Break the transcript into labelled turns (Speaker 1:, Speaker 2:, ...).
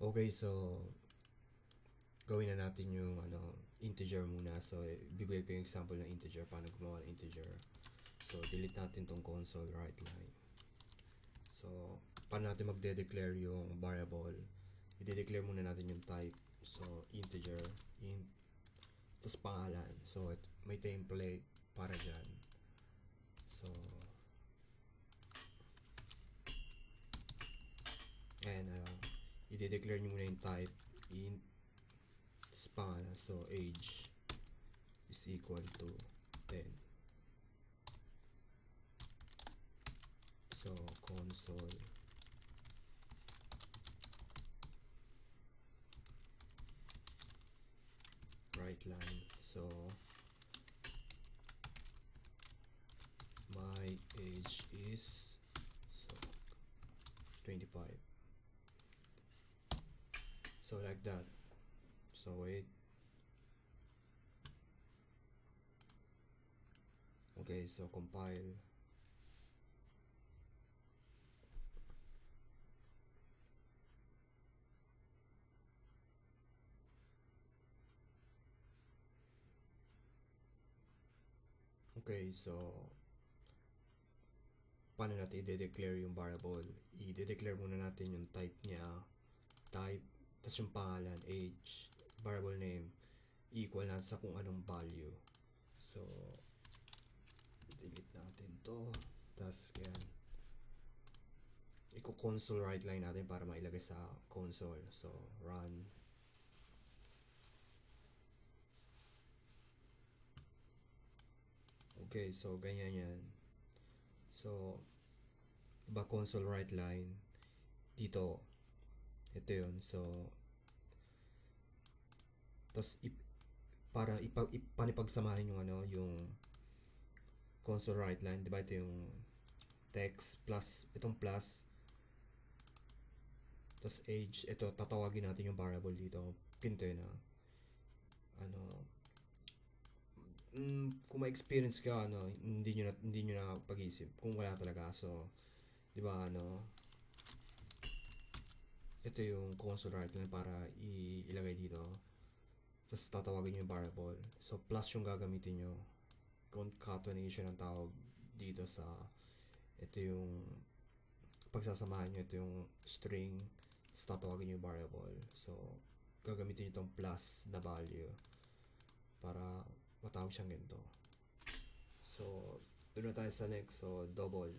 Speaker 1: Okay, so gawin na natin yung integer muna. So bibigay ko yung example ng integer, paano gumawa ng integer. So delete natin tong console write line. So paano natin magde-declare yung variable? I-declare muna natin yung type. So integer, int, tapos pangalan. So may template para dyan. So and i-declare nyo muna yung type, int, tapos pangalan. So age is equal to 10. So console write line. So my age is 25. So like that. So wait. Okay, so compile. Okay, so paano natin i-declare yung variable? I-declare muna natin yung type niya, type, tapos yung pangalan, age, variable name, equal natin sa kung anong value. So delete natin to, tapos yan, i-console write line natin para mailagay sa console. So run. Okay, so ganyan yan. So iba console write line dito, ito yun. So tapos para panipagsamahin yung yung console write line, diba? Ito yung text plus itong plus, tapos age, ito tatawagin natin yung variable dito. Pinto yun kung may experience ka, hindi nyo na pag-isip. Kung wala talaga, so di ba ito yung console write line para ilagay dito, tapos tatawagin nyo yung variable. So plus yung gagamitin nyo, concatenation ang tawag dito sa ito yung pagsasamahan nyo. Ito yung string, tapos tatawagin nyo yung variable. So gagamitin nyo itong plus na value para matawag siyang ganito. So doon na tayo sa next. So double.